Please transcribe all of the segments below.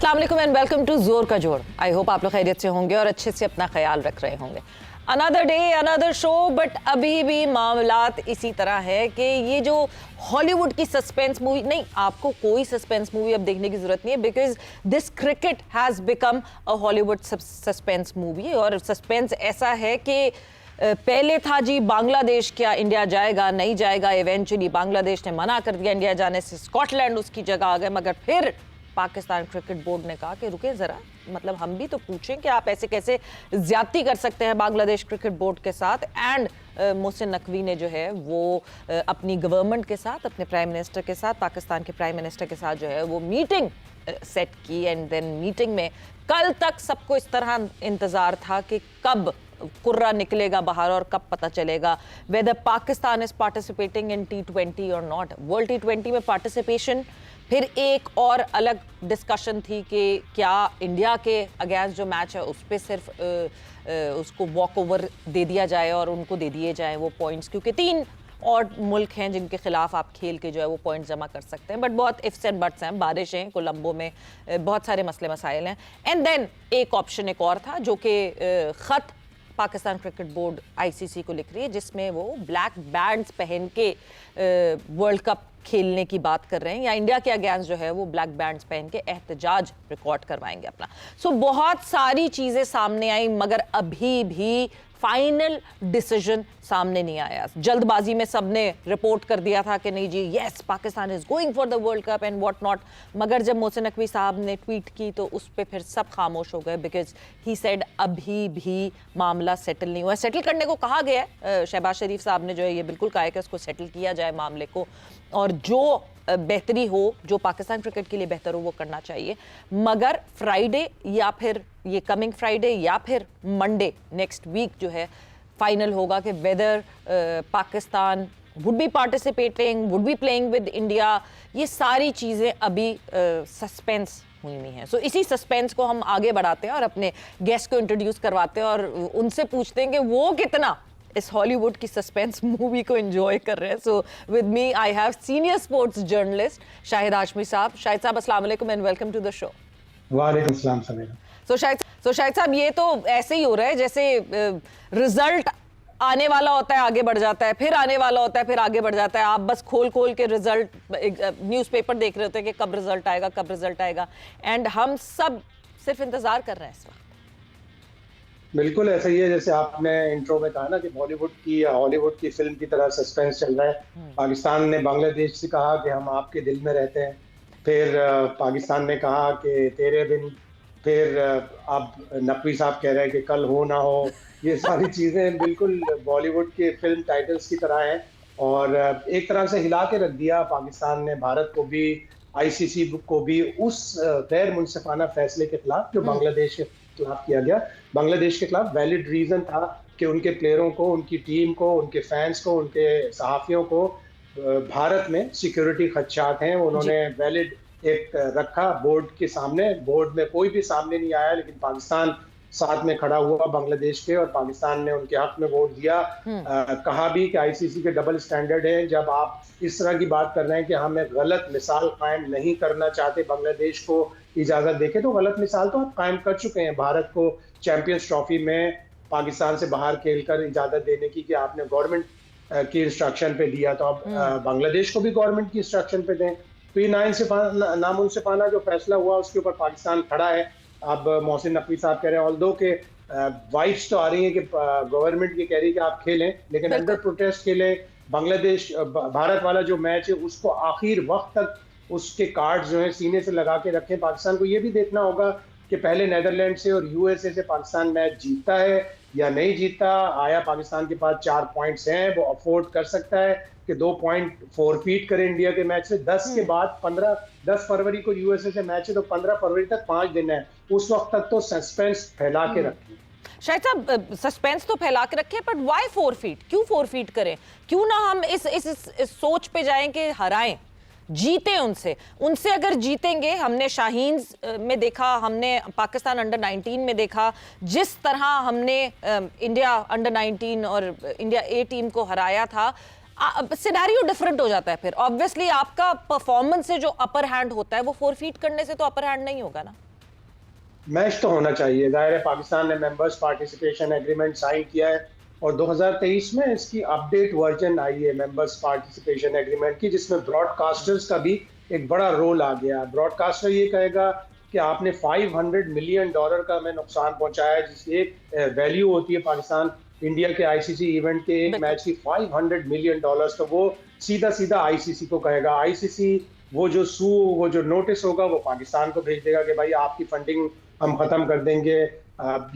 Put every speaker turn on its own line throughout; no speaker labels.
अस्सलाम वालेकुम and welcome to जोर का जोड़। आई होप आप लोग खैरियत से होंगे और अच्छे से अपना ख्याल रख रहे होंगे। Another day another show, but अभी भी मामलात इसी तरह है कि ये जो हॉलीवुड की सस्पेंस मूवी, नहीं आपको कोई सस्पेंस मूवी अब देखने की जरूरत नहीं है, because this cricket has become a Hollywood suspense movie. और सस्पेंस ऐसा है कि पहले था जी बांग्लादेश क्या इंडिया जाएगा नहीं जाएगा, इवेंचुअली बांग्लादेश ने मना कर दिया इंडिया जाने से, स्कॉटलैंड उसकी जगह आ गए, मगर फिर पाकिस्तान क्रिकेट बोर्ड ने कहा कि रुके ज़रा, मतलब हम भी तो पूछें कि आप ऐसे कैसे ज्यादती कर सकते हैं बांग्लादेश क्रिकेट बोर्ड के साथ। एंड मोहसिन नकवी ने जो है वो अपनी गवर्नमेंट के साथ, अपने प्राइम मिनिस्टर के साथ, पाकिस्तान के प्राइम मिनिस्टर के साथ जो है वो मीटिंग सेट की। एंड देन मीटिंग में कल तक सबको इस तरह इंतज़ार था कि कब कुर्रा निकलेगा बाहर और कब पता चलेगा whether Pakistan is participating in T20 और नॉट। वर्ल्ड T20 में पार्टिसिपेशन, फिर एक और अलग डिस्कशन थी कि क्या इंडिया के अगेंस्ट जो मैच है उस पर सिर्फ उसको वॉक ओवर दे दिया जाए और उनको दे दिए जाए वो पॉइंट्स, क्योंकि 3 और मुल्क हैं जिनके खिलाफ आप खेल के जो है वो पॉइंट जमा कर सकते हैं, बट बहुत इफ्स एंड बट्स हैं, बारिश हैं कोलंबो में, बहुत सारे मसले मसाइल हैं। एंड देन एक ऑप्शन एक और था जो कि ख़त पाकिस्तान क्रिकेट बोर्ड ICC को लिख रही है, जिसमें वो ब्लैक बैंड्स पहन के वर्ल्ड कप खेलने की बात कर रहे हैं, या इंडिया के अगेंस्ट जो है वो ब्लैक बैंड्स पहन के एहतजाज रिकॉर्ड करवाएंगे अपना। सो बहुत सारी चीज़ें सामने आई, मगर अभी भी फाइनल डिसीजन सामने नहीं आया। जल्दबाजी में सबने रिपोर्ट कर दिया था कि नहीं जी yes Pakistan is going for the world cup and what not, मगर जब मोहसिन नकवी साहब ने ट्वीट की तो उस पर फिर सब खामोश हो गए, बिकॉज ही सेड अभी भी मामला सेटल नहीं हुआ। सेटल करने को कहा गया है, शहबाज शरीफ साहब ने जो है ये बिल्कुल कहा है कि उसको सेटल किया जाए मामले को, और जो बेहतरी हो, जो पाकिस्तान क्रिकेट के लिए बेहतर हो वो करना चाहिए। मगर फ्राइडे या फिर ये कमिंग फ्राइडे या फिर मंडे नेक्स्ट वीक जो है फाइनल होगा कि whether Pakistan would be participating, would be playing with India. ये सारी चीज़ें अभी सस्पेंस हुई हुई हैं। सो इसी सस्पेंस को हम आगे बढ़ाते हैं और अपने गेस्ट को इंट्रोड्यूस करवाते हैं और उनसे पूछते हैं कि वो कितना इस हॉलीवुड की सस्पेंस मूवी को एंजॉय कर रहे हैं। So with me I have senior sports journalist Shahid Hashmi साहब। शाहिद साहब अस्सलाम वालेकुम and welcome to the show.
वालेकुम सलाम समीरा।
सो शाहिद साहब ये तो ऐसे ही हो रहा है जैसे रिजल्ट आने वाला होता है आगे बढ़ जाता है, फिर आने वाला होता है फिर आगे बढ़ जाता है। आप बस खोल के रिजल्ट न्यूज़पेपर देख रहे होते हैं कि कब रिजल्ट आएगा कब रिजल्ट आएगा, एंड हम सब सिर्फ इंतजार कर रहे हैं इस वक्त।
बिल्कुल ऐसा ही है जैसे आपने इंट्रो में कहा ना कि हॉलीवुड की फिल्म की तरह सस्पेंस चल रहा है। पाकिस्तान ने बांग्लादेश से कहा कि हम आपके दिल में रहते हैं, फिर पाकिस्तान ने कहा कि तेरे बिन, फिर अब नकवी साहब कह रहे हैं कि कल हो ना हो। ये सारी चीज़ें बिल्कुल बॉलीवुड के फिल्म टाइटल्स की तरह हैं और एक तरह से हिला के रख दिया पाकिस्तान ने भारत को भी, ICC को भी उस गैर मुनसिफाना फैसले के खिलाफ जो बांग्लादेश के खिलाफ किया गया। बांग्लादेश के खिलाफ वैलिड रीजन था कि उनके प्लेयरों को, उनकी टीम को, उनके फैंस को, उनके सहाफ़ियों को भारत में सिक्योरिटी खदशात हैं। उन्होंने वैलिड एक रखा बोर्ड के सामने, बोर्ड में कोई भी सामने नहीं आया, लेकिन पाकिस्तान साथ में खड़ा हुआ बांग्लादेश के और पाकिस्तान ने उनके हक में वोट दिया। कहा भी कि ICC के डबल स्टैंडर्ड है। जब आप इस तरह की बात कर रहे हैं कि हमें गलत मिसाल कायम नहीं करना चाहते बांग्लादेश को इजाज़त देके, तो गलत मिसाल तो आप कायम कर चुके हैं। भारत को चैंपियंस ट्रॉफी में पाकिस्तान से बाहर खेलकर इजाज़त देने की कि आपने गवर्नमेंट की इंस्ट्रक्शन पे दिया, तो अब बांग्लादेश को भी गवर्नमेंट की इंस्ट्रक्शन पे दें। तो ये नामुनसिफाना जो फैसला हुआ उसके ऊपर पाकिस्तान खड़ा है। अब मोहसिन नकवी साहब कह रहे हैं ऑल्दो के वाइब्स तो आ रही है कि गवर्नमेंट ये कह रही है कि आप खेलें, लेकिन अंडर प्रोटेस्ट खेलें। बांग्लादेश भारत वाला जो मैच है उसको आखिर वक्त तक उसके कार्ड जो है सीने से लगा के रखें। पाकिस्तान को ये भी देखना होगा कि पहले नीदरलैंड से और USA से पाकिस्तान मैच जीतता है या नहीं जीतता। आया पाकिस्तान के पास 4 पॉइंट्स हैं, वो अफोर्ड कर सकता है कि 2 पॉइंट फॉरफीट करे इंडिया के मैच से। 10 के बाद 10 फरवरी को USA से मैच है, तो 15 फरवरी तक 5 दिन है। उस वक्त तक तो सस्पेंस फैला के रखें।
शायद साहब सस्पेंस तो फैला के रखें, बट वाई फॉरफीट, क्यों फॉरफीट करें? क्यों ना हम इस सोच पे जाएं कि हराएं, जीते उनसे अगर जीतेंगे। हमने शाहीन में देखा, हमने पाकिस्तान अंडर 19 में देखा, जिस तरह हमने इंडिया अंडर 19 और इंडिया A टीम को हराया था, सिनेरियो डिफरेंट हो जाता है। फिर ऑब्वियसली आपका परफॉर्मेंस से जो अपर हैंड होता है वो 4 फीट करने से तो अपर हैंड नहीं होगा ना।
मैच तो होना चाहिए। जाहिर है पाकिस्तान ने मेंबर्स पार्टिसिपेशन एग्रीमेंट साइन किया है और 2023 में इसकी अपडेट वर्जन आई है मेंबर्स पार्टिसिपेशन एग्रीमेंट की, जिसमें ब्रॉडकास्टर्स का भी एक बड़ा रोल आ गया। ब्रॉडकास्टर ये कहेगा कि आपने $500 मिलियन का हमें नुकसान पहुंचाया है, जिसकी एक वैल्यू होती है पाकिस्तान इंडिया के आईसीसी इवेंट के एक मैच की $500 मिलियन, तो वो सीधा सीधा आईसीसी को कहेगा। आईसीसी वो जो नोटिस होगा वो पाकिस्तान को भेज देगा कि भाई आपकी फंडिंग हम खत्म कर देंगे।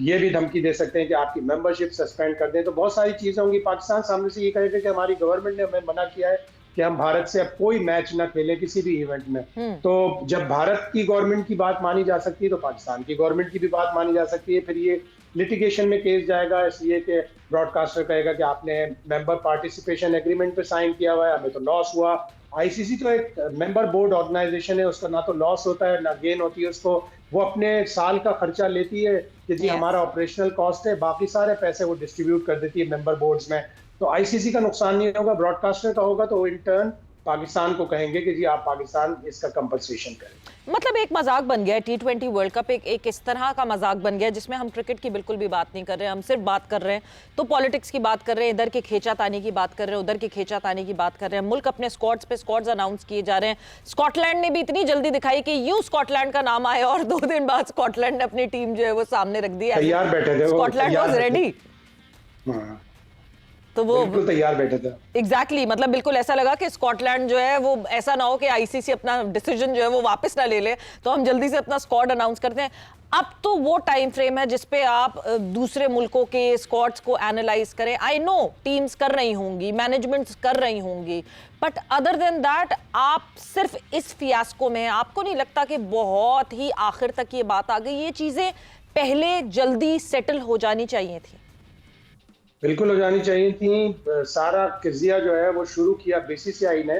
ये भी धमकी दे सकते हैं कि आपकी मेंबरशिप सस्पेंड कर दें। तो बहुत सारी चीजें होंगी। पाकिस्तान सामने से ये कहेगा कि हमारी गवर्नमेंट ने हमें मना किया है कि हम भारत से अब कोई मैच ना खेलें किसी भी इवेंट में। तो जब भारत की गवर्नमेंट की बात मानी जा सकती है तो पाकिस्तान की गवर्नमेंट की भी बात मानी जा सकती है। फिर ये लिटिगेशन में केस जाएगा, इसलिए कि ब्रॉडकास्टर कहेगा कि आपने मेंबर पार्टिसिपेशन एग्रीमेंट पे साइन किया हुआ है, हमें तो लॉस हुआ। आईसीसी तो एक मेंबर बोर्ड ऑर्गेनाइजेशन है, उसका ना तो लॉस होता है ना गेन होती है उसको। वो अपने साल का खर्चा लेती है कि जी हमारा ऑपरेशनल कॉस्ट है, बाकी सारे पैसे वो डिस्ट्रीब्यूट कर देती है मेंबर बोर्ड्स में। तो आईसीसी का नुकसान नहीं होगा, ब्रॉडकास्टर का होगा। तो इन टर्न पाकिस्तान को कहेंगे कि जी आप पाकिस्तान इसका कंपनसेशन करें।
मतलब एक मजाक बन गया है T20 वर्ल्ड कप, एक इस तरह का मजाक बन गया जिसमें हम क्रिकेट की बिल्कुल भी बात नहीं कर रहे हैं। हम सिर्फ बात कर रहे हैं तो पॉलिटिक्स की बात कर रहे हैं, इधर के खींचातानी की बात कर रहे हैं, उधर के खींचातानी की बात कर रहे हैं। मुल्क अपने स्क्वाड्स पे स्क्वाड्स अनाउंस किए जा रहे हैं। स्कॉटलैंड ने भी इतनी जल्दी दिखाई कि यूं स्कॉटलैंड का नाम आया और 2 दिन बाद स्कॉटलैंड ने अपनी टीम जो है वो सामने रख दी।
तैयार बैठे थे,
स्कॉटलैंड वाज रेडी, तो वो
बिल्कुल तैयार बैठे थे।
एग्जैक्टली मतलब बिल्कुल ऐसा लगा कि स्कॉटलैंड जो है वो ऐसा ना हो कि आईसीसी अपना डिसीजन जो है वो वापस ना ले ले, तो हम जल्दी से अपना स्क्वाड अनाउंस करते हैं। अब तो वो टाइम फ्रेम है जिसपे आप दूसरे मुल्कों के स्क्वाड्स को एनालाइज करें। आई नो टीम्स कर रही होंगी, मैनेजमेंट्स कर रही होंगी, बट अदर देन दैट आप सिर्फ इस फियास्को में, आपको नहीं लगता कि बहुत ही आखिर तक ये बात आ गई, ये चीजें पहले जल्दी सेटल हो जानी चाहिए थी?
बिल्कुल हो जानी चाहिए थी। सारा किजिया जो है वो शुरू किया बीसीसीआई ने,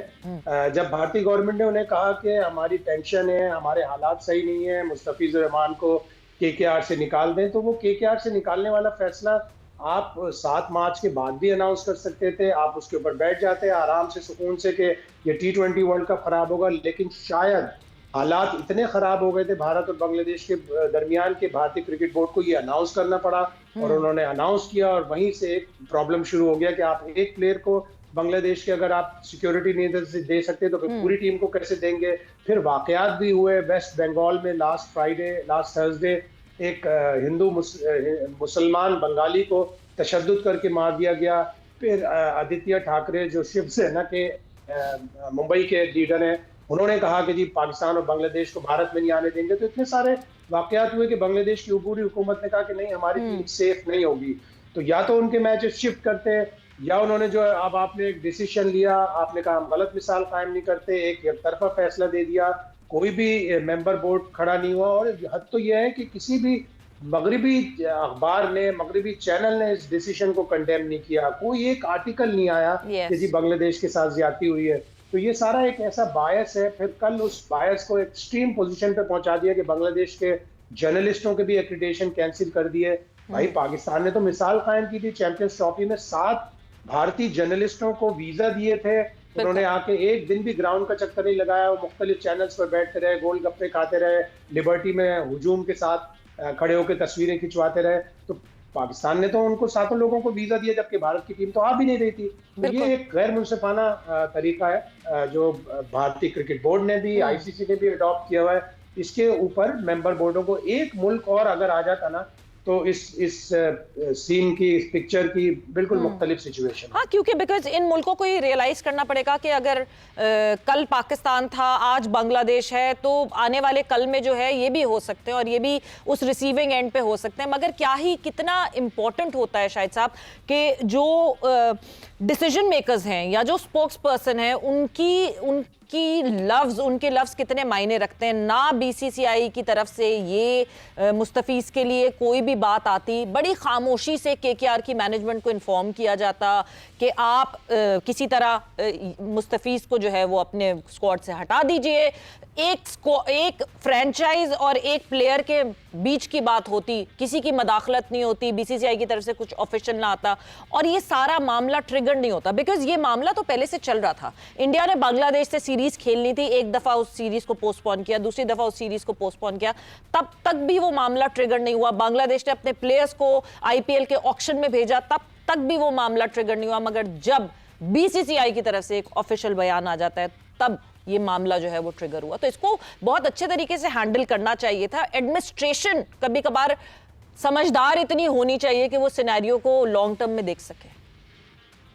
जब भारतीय गवर्नमेंट ने उन्हें कहा कि हमारी टेंशन है, हमारे हालात सही नहीं है, मुस्तफिजुर रहमान को केकेआर से निकाल दें। तो वो केकेआर से निकालने वाला फैसला आप 7 मार्च के बाद भी अनाउंस कर सकते थे। आप उसके ऊपर बैठ जाते आराम से सुकून से कि ये T20 वर्ल्ड कप खराब होगा, लेकिन शायद हालात इतने खराब हो गए थे भारत और बांग्लादेश के दरमियान के भारतीय क्रिकेट बोर्ड को ये अनाउंस करना पड़ा, और उन्होंने अनाउंस किया और वहीं से एक प्रॉब्लम शुरू हो गया कि आप एक प्लेयर को बांग्लादेश के अगर आप सिक्योरिटी नहीं दे सकते तो फिर पूरी टीम को कैसे देंगे। फिर वाकयात भी हुए वेस्ट बंगाल में। लास्ट थर्सडे एक हिंदू मुसलमान बंगाली को तशद्दुद करके मार दिया गया। फिर आदित्य ठाकरे जो शिवसेना के मुंबई के लीडर हैं, उन्होंने कहा कि जी पाकिस्तान और बांग्लादेश को भारत में नहीं आने देंगे। तो इतने सारे वाकयात हुए कि बांग्लादेश की ऊपरी हुकूमत ने कहा कि नहीं हमारी टीम सेफ नहीं होगी। तो या तो उनके मैचेस शिफ्ट करते, या उन्होंने जो अब आपने एक डिसीजन लिया, आपने कहा हम गलत मिसाल कायम नहीं करते, एक तरफा फैसला दे दिया, कोई भी मेंबर बोर्ड खड़ा नहीं हुआ। और हद तो यह है कि किसी भी मगरबी अखबार ने, मगरबी चैनल ने इस डिसीजन को कंडेम नहीं किया। कोई एक आर्टिकल नहीं आया कि जी बांग्लादेश के साथ ज्यादती हुई है। तो ये सारा एक ऐसा बायस है। फिर कल उस बायस को एक्सट्रीम पोजीशन पे पहुंचा दिया कि बांग्लादेश के जर्नलिस्टों के भी एक्रीडिटेशन कैंसिल कर दिए। भाई पाकिस्तान ने तो मिसाल कायम की थी चैंपियंस ट्रॉफी में, 7 भारतीय जर्नलिस्टों को वीजा दिए थे, उन्होंने आके एक दिन भी ग्राउंड का चक्कर नहीं लगाया। वो मुख्तलिफ चैनल्स पर बैठते रहे, गोलगप्पे खाते रहे, लिबर्टी में हुजूम के साथ खड़े होकर तस्वीरें खिंचवाते रहे। तो पाकिस्तान ने तो उनको 7 लोगों को वीजा दिया, जबकि भारत की टीम तो आ भी नहीं रही थी। तो ये एक गैर मुनसिफाना तरीका है जो भारतीय क्रिकेट बोर्ड ने भी, आईसीसी ने भी अडॉप्ट किया हुआ है। इसके ऊपर मेंबर बोर्डों को एक मुल्क और अगर आ जाता ना तो इस सीन की, इस पिक्चर की बिल्कुल मुख्तलिफ सिचुएशन।
हाँ, क्योंकि बिकॉज इन मुल्कों को ये रियलाइज करना पड़ेगा कि अगर कल पाकिस्तान था, आज बांग्लादेश है, तो आने वाले कल में जो है ये भी हो सकते हैं और ये भी उस रिसीविंग एंड पे हो सकते हैं। मगर क्या ही कितना इंपॉर्टेंट होता है शाहिद साहब कि जो डिसीजन मेकर्स हैं या जो स्पोक्स पर्सन है उनके लफ्ज कितने मायने रखते हैं। ना बीसीसीआई की तरफ से ये मुस्तफीज के लिए कोई भी बात आती, बड़ी खामोशी से केकेआर की मैनेजमेंट को इन्फॉर्म किया जाता कि आप किसी तरह मुस्तफीज को जो है वो अपने स्क्वाड से हटा दीजिए। एक फ्रेंचाइज और एक प्लेयर के बीच की बात होती, किसी की मदाखलत नहीं होती, बीसीसीआई की तरफ से कुछ ऑफिशियल ना आता और ये सारा मामला ट्रिगर नहीं होता। बिकॉज ये मामला तो पहले से चल रहा था। इंडिया ने बांग्लादेश से सीरीज सीरीज खेलनी थी, एक दफा उस सीरीज को पोस्टपोन किया, दूसरी दफा उस सीरीज को पोस्टपोन किया, तब तक भी वो मामला ट्रिगर नहीं हुआ। बांग्लादेश ने अपने प्लेयर्स को आईपीएल के ऑक्शन में भेजा, तब तक भी वो मामला ट्रिगर नहीं हुआ। मगर जब बीसीसीआई की तरफ से एक ऑफिशियल बयान आ जाता है, तब ये मामला जो है वो ट्रिगर हुआ। तो इसको बहुत अच्छे तरीके से हैंडल करना चाहिए था। एडमिनिस्ट्रेशन कभी कभार समझदार इतनी होनी चाहिए कि वो सिनेरियो को लॉन्ग टर्म में देख सके।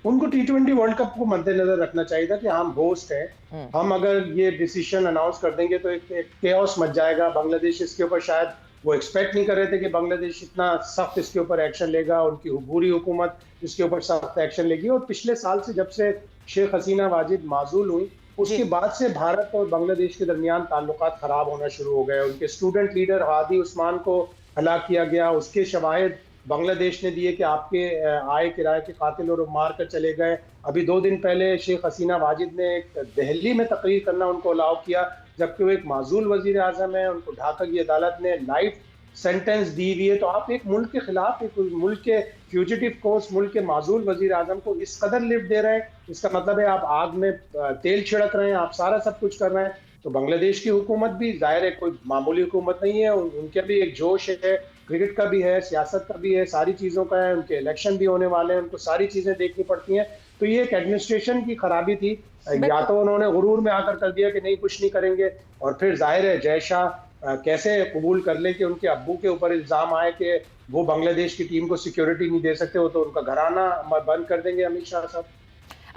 उनको T20 वर्ल्ड कप को मद्देनजर रखना चाहिए था कि हम होस्ट हैं, हम अगर ये डिसीजन अनाउंस कर देंगे तो एक केओस मच जाएगा। बांग्लादेश इसके ऊपर शायद वो एक्सपेक्ट नहीं कर रहे थे कि बांग्लादेश इतना सख्त इसके ऊपर एक्शन लेगा, उनकी बुरी हुकूमत इसके ऊपर सख्त एक्शन लेगी। और पिछले साल से जब से शेख हसीना वाजिद माजूल हुई, उसके बाद से भारत और बांग्लादेश के दरमियान ताल्लुकात खराब होना शुरू हो गए। उनके स्टूडेंट लीडर हादी उस्मान को हलाक किया गया, उसके शवाहिद बांग्लादेश ने दिए कि आपके आए किराए के कातिल और मार कर चले गए। अभी 2 दिन पहले शेख हसीना वाजिद ने दिल्ली में तकरीर करना उनको अलाउ किया, जबकि वो एक माजूल वजीर आजम है, उनको ढाका की अदालत ने लाइफ सेंटेंस दी हुई है। तो आप एक मुल्क के खिलाफ, एक मुल्क के फ्यूजिटिव कोर्स, मुल्क के माजूल वजीर आजम को इस कदर लिफ्ट दे रहे हैं, इसका मतलब है आप आग में तेल छिड़क रहे हैं, आप सारा सब कुछ कर रहे हैं। तो बांग्लादेश की हुकूमत भी जाहिर है कोई मामूली हुकूमत नहीं है, उनके भी एक जोश है, क्रिकेट का भी है, सियासत का भी है, सारी चीज़ों का है, उनके इलेक्शन भी होने वाले हैं, उनको सारी चीज़ें देखनी पड़ती हैं। तो ये एक एडमिनिस्ट्रेशन की खराबी थी, या तो उन्होंने गुरूर में आकर कर दिया कि नहीं कुछ नहीं करेंगे, और फिर जाहिर है जय शाह कैसे कबूल कर ले कि उनके अब्बू के ऊपर इल्ज़ाम आए कि वो बांग्लादेश की टीम को सिक्योरिटी नहीं दे सकते, वो तो उनका घराना बंद कर देंगे अमित शाह साहब।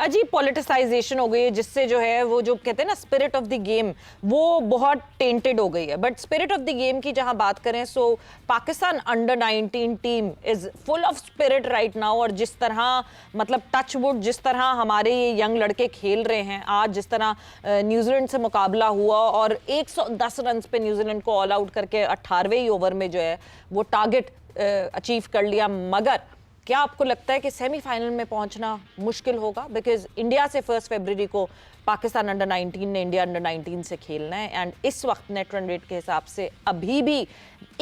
अजीब पॉलिटिसाइजेशन हो गई है, जिससे जो है वो जो कहते हैं ना स्पिरिट ऑफ द गेम, वो बहुत टेंटेड हो गई है। But spirit of the game की जहां बात करें, so Pakistan under 19 team is full of spirit right now. और जिस तरह मतलब टच वुड, जिस तरह हमारे ये यंग लड़के खेल रहे हैं आज, जिस तरह न्यूजीलैंड से मुकाबला हुआ और 110 रन पे न्यूजीलैंड को ऑल आउट करके 18वें ही ओवर में जो है वो टारगेट अचीव कर लिया। मगर क्या आपको लगता है कि सेमीफाइनल में पहुंचना मुश्किल होगा? बिकॉज इंडिया से 1 फरवरी को पाकिस्तान अंडर 19 ने इंडिया अंडर 19 से खेलना है, एंड इस वक्त नेट रन रेट के हिसाब से अभी भी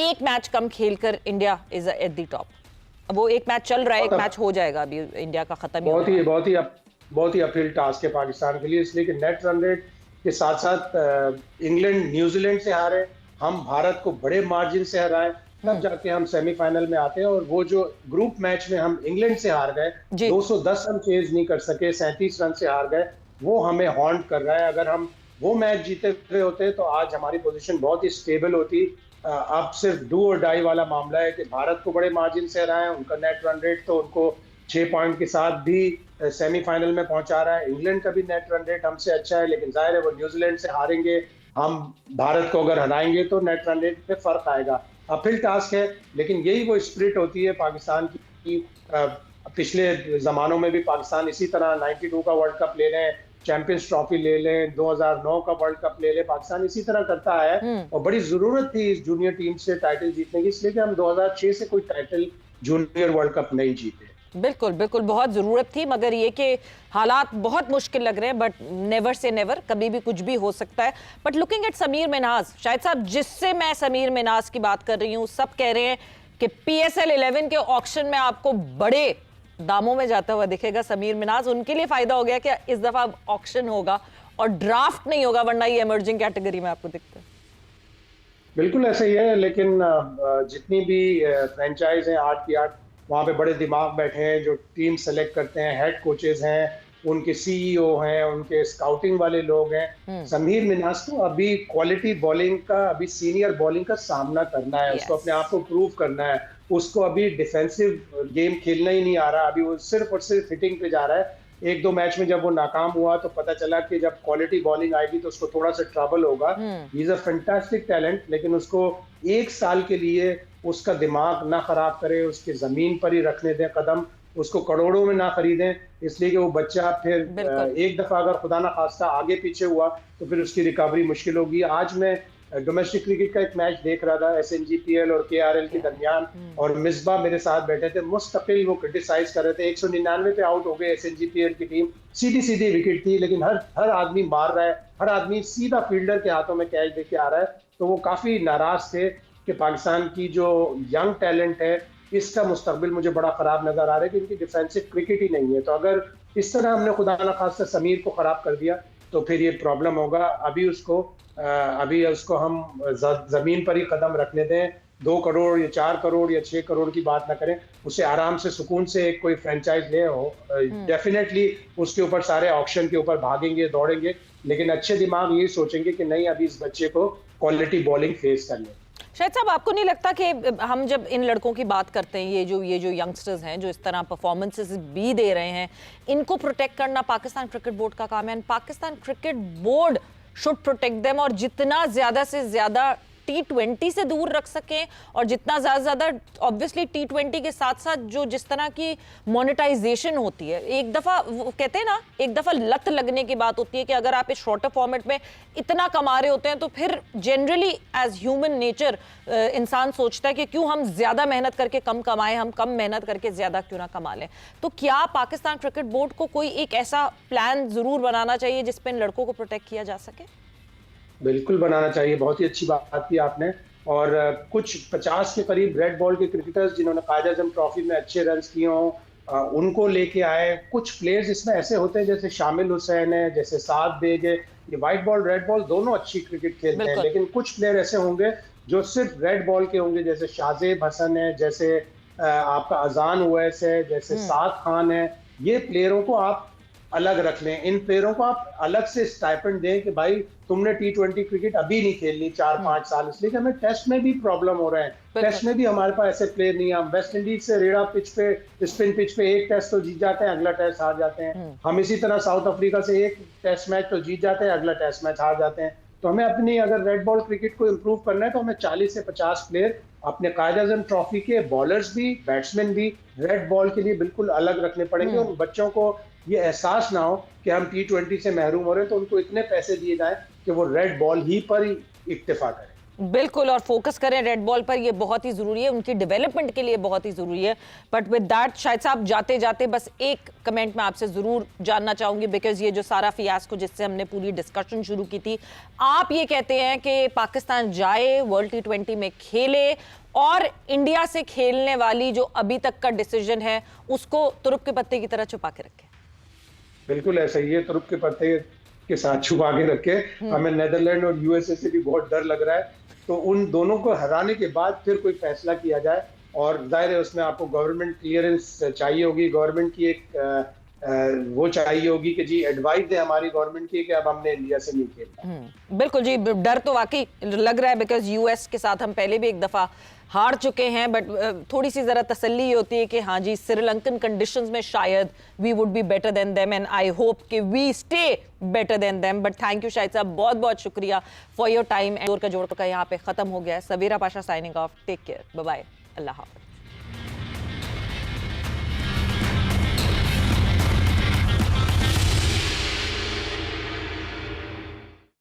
एक मैच कम खेलकर India is at the top. वो एक मैच चल रहा है, एक मैच हो जाएगा अभी इंडिया का खत्म ही
बहुत ही अपील टास्क है पाकिस्तान के लिए, इसलिए कि नेट रन रेट के साथ साथ इंग्लैंड न्यूजीलैंड से हारे, हम भारत को बड़े मार्जिन से हराए, तब जाके हम सेमीफाइनल में आते हैं। और वो जो ग्रुप मैच में हम इंग्लैंड से हार गए, 210 रन चेज नहीं कर सके, 37 रन से हार गए, वो हमें हॉन्ट कर रहा है। अगर हम वो मैच जीते हुए होते तो आज हमारी पोजीशन बहुत ही स्टेबल होती। अब सिर्फ डू और डाई वाला मामला है कि भारत को बड़े मार्जिन से हराए, उनका नेट रन रेट तो उनको 6 पॉइंट के साथ भी सेमीफाइनल में पहुंचा रहा है। इंग्लैंड का भी नेट रन रेट हमसे अच्छा है, लेकिन जाहिर है वो न्यूजीलैंड से हारेंगे, हम भारत को अगर हराएंगे तो नेट रन रेट में फर्क आएगा। अपील टास्क है, लेकिन यही वो स्पिरिट होती है पाकिस्तान की। पिछले जमानों में भी पाकिस्तान इसी तरह 92 का वर्ल्ड कप ले लें, चैंपियंस ट्रॉफी ले लें, 2009 का वर्ल्ड कप ले लें, पाकिस्तान इसी तरह करता है। और बड़ी जरूरत थी इस जूनियर टीम से टाइटल जीतने की, इसलिए कि हम 2006 से कोई टाइटल जूनियर वर्ल्ड कप नहीं जीते।
बिल्कुल बिल्कुल बहुत ज़रूरत थी, मगर ये कि हालात बहुत मुश्किल लग रहे हैं। बट नेवर से नेवर, कभी भी कुछ भी हो सकता है। But looking at Sameer Minhaj, Shahid साहब जिससे मैं समीर मिन्हाज की बात कर रही हूँ, सब कह रहे हैं कि PSL 11 के ऑक्शन में आपको बड़े दामों में जाता हुआ दिखेगा समीर मिन्हाज। उनके लिए फ़ायदा हो गया कि इस दफ़ा ऑक्शन होगा और ड्राफ्ट नहीं होगा, वरना ये इमर्जिंग कैटेगरी में आपको दिखता है।
बिल्कुल ऐसा ही है, लेकिन जितनी भी फ्रेंचाइज हैं 8 की 8, वहाँ पे बड़े दिमाग बैठे हैं जो टीम सेलेक्ट करते हैं, हेड कोचेज हैं, उनके CEO हैं, उनके स्काउटिंग वाले लोग हैं। समीर मिन्हाज को अभी क्वालिटी बॉलिंग का, अभी सीनियर बॉलिंग का सामना करना है, उसको अपने आप को प्रूव करना है, उसको अभी डिफेंसिव गेम खेलना ही नहीं आ रहा, अभी वो सिर्फ और सिर्फ हिटिंग पे जा रहा है। 1-2 मैच में जब वो नाकाम हुआ तो पता चला कि जब क्वालिटी बॉलिंग आएगी तो उसको थोड़ा सा ट्रबल होगा। He is a fantastic talent, लेकिन उसको 1 साल के लिए उसका दिमाग ना खराब करे, उसके जमीन पर ही रखने दें कदम, उसको करोड़ों में ना खरीदें, इसलिए कि वो बच्चा फिर एक दफा अगर खुदा ना खास्ता आगे पीछे हुआ तो फिर उसकी रिकवरी मुश्किल होगी। आज मैं डोमेस्टिक क्रिकेट का एक मैच देख रहा था SNGPL और KRL के दरमियान, और मिसबा मेरे साथ बैठे थे, मुस्तकिल वो क्रिटिसाइज कर रहे थे। 199 पे आउट हो गए SNGPL की टीम, सीधी सीधी विकेट थी, लेकिन हर आदमी मार रहा है, हर आदमी सीधा फील्डर के हाथों में कैच देके आ रहा है। तो वो काफी नाराज थे कि पाकिस्तान की जो यंग टैलेंट है इसका मुस्तकबिल मुझे बड़ा खराब नजर आ रहा है कि इनकी डिफेंसिव क्रिकेट ही नहीं है। तो अगर इस तरह हमने खुदा न खास्ता समीर को खराब कर दिया तो फिर ये प्रॉब्लम होगा। अभी उसको हम जमीन पर ही कदम रखने दें। 2 करोड़ या 4 करोड़ या 6 करोड़ की बात ना करें, उसे आराम से सुकून से एक कोई फ्रेंचाइज ले हो, डेफिनेटली उसके ऊपर सारे ऑक्शन के ऊपर भागेंगे, दौड़ेंगे, लेकिन अच्छे दिमाग ये सोचेंगे कि नहीं, अभी इस बच्चे को क्वालिटी बॉलिंग फेस करनी।
शायद साहब, आपको नहीं लगता कि हम जब इन लड़कों की बात करते हैं, ये जो यंगस्टर्स हैं जो इस तरह परफॉर्मेंसेस भी दे रहे हैं, इनको प्रोटेक्ट करना पाकिस्तान क्रिकेट बोर्ड का काम है, and Pakistan cricket board should protect them, और जितना ज्यादा से ज्यादा T20 से दूर रख सकें, और जितना ज्यादा ऑब्वियसली T20 के साथ साथ जो जिस तरह की मोनेटाइजेशन होती है, एक दफा वो कहते हैं ना, एक दफा लत लगने की बात होती है कि अगर आप इस शॉर्टर फॉर्मेट में इतना कमा रहे होते हैं तो फिर जनरली एज ह्यूमन नेचर इंसान सोचता है कि क्यों हम ज्यादा मेहनत करके कम कमाएं, हम कम मेहनत करके ज्यादा क्यों ना कमा लें। तो क्या पाकिस्तान क्रिकेट बोर्ड को कोई एक ऐसा प्लान जरूर बनाना चाहिए जिसपे इन लड़कों को प्रोटेक्ट किया जा सके?
बिल्कुल बनाना चाहिए, बहुत ही अच्छी बात की आपने। और कुछ 50 के करीब रेड बॉल के क्रिकेटर्स जिन्होंने कायद-ए-आज़म ट्रॉफी में अच्छे रन किए हों, उनको लेके आए। कुछ प्लेयर्स इसमें ऐसे होते हैं जैसे शामिल हुसैन है, जैसे साद बेग है, ये व्हाइट बॉल रेड बॉल दोनों अच्छी क्रिकेट खेलते हैं, लेकिन कुछ प्लेयर ऐसे होंगे जो सिर्फ रेड बॉल के होंगे, जैसे शाहजेब हसन है, जैसे आपका अजान उवैस है, जैसे साद खान है। ये प्लेयरों को आप अलग रख लें, इन प्लेयरों को आप अलग से स्टाइपेंड दें कि भाई तुमने T20 क्रिकेट अभी नहीं खेलनी 4-5 साल, इसलिए कि हमें टेस्ट में भी प्रॉब्लम हो रहा है। टेस्ट में भी हमारे पास ऐसे प्लेयर नहीं है। हम वेस्ट इंडीज से रेड़ा पिच पे, स्पिन पिच पे एक टेस्ट तो जीत जाते हैं, अगला टेस्ट हार जाते हैं। हम इसी तरह साउथ अफ्रीका से एक टेस्ट मैच तो जीत जाते हैं, अगला टेस्ट मैच हार जाते हैं। तो हमें अपनी अगर रेड बॉल क्रिकेट को इम्प्रूव करना है तो हमें 40 से 50 प्लेयर अपने कायद-ए-आज़म ट्रॉफी के बॉलर्स भी, बैट्समैन भी रेड बॉल के लिए बिल्कुल अलग रखने पड़ेंगे। और बच्चों को ये एहसास ना हो कि हम T20 से महरूम हो रहे हैं, तो उनको इतने पैसे दिए जाएं कि वो रेड बॉल ही पर ही इक्तिफा करें।
बिल्कुल, और फोकस करें रेड बॉल पर, ये बहुत ही जरूरी है, उनकी डेवलपमेंट के लिए बहुत ही जरूरी है। बट विद दैट, शायद साहब, जाते जाते बस एक कमेंट मैं आपसे जरूर जानना चाहूंगी, बिकॉज ये जो सारा फियास्को जिससे हमने पूरी डिस्कशन शुरू की थी, आप ये कहते हैं कि पाकिस्तान जाए, वर्ल्ड T20 में खेले, और इंडिया से खेलने वाली जो अभी तक का डिसीजन है उसको तुरुप के पत्ते की तरह छुपा के रखें।
बिल्कुल ऐसा ही है, तुरुप के पत्ते के साथ छुपा के रखे। हमें नेदरलैंड और यूएसए से भी बहुत डर लग रहा है, तो उन दोनों को हराने के बाद फिर कोई फैसला किया जाए। और जाहिर है उसमें आपको गवर्नमेंट क्लियरेंस चाहिए होगी, गवर्नमेंट की एक वो चाहिए होगी कि जी एडवाइस दे हमारी गवर्नमेंट की कि अब हमने इंडिया से नहीं खेलना।
बिल्कुल जी, डर तो वाकई लग रहा है, बिकॉज यूएस के साथ हम पहले भी एक दफा हार चुके हैं। बट थोड़ी सी जरा तसल्ली होती है कि हाँ जी, श्रीलंकन कंडीशंस में शायद we would be better than them, and I hope कि we stay better than them. But thank you Shahid sahab, बहुत बहुत शुक्रिया फॉर योर टाइम। जोड़ का यहाँ पे खत्म हो गया है। Savera Pasha signing off, take care, bye bye, अल्लाह हाफ़िज़।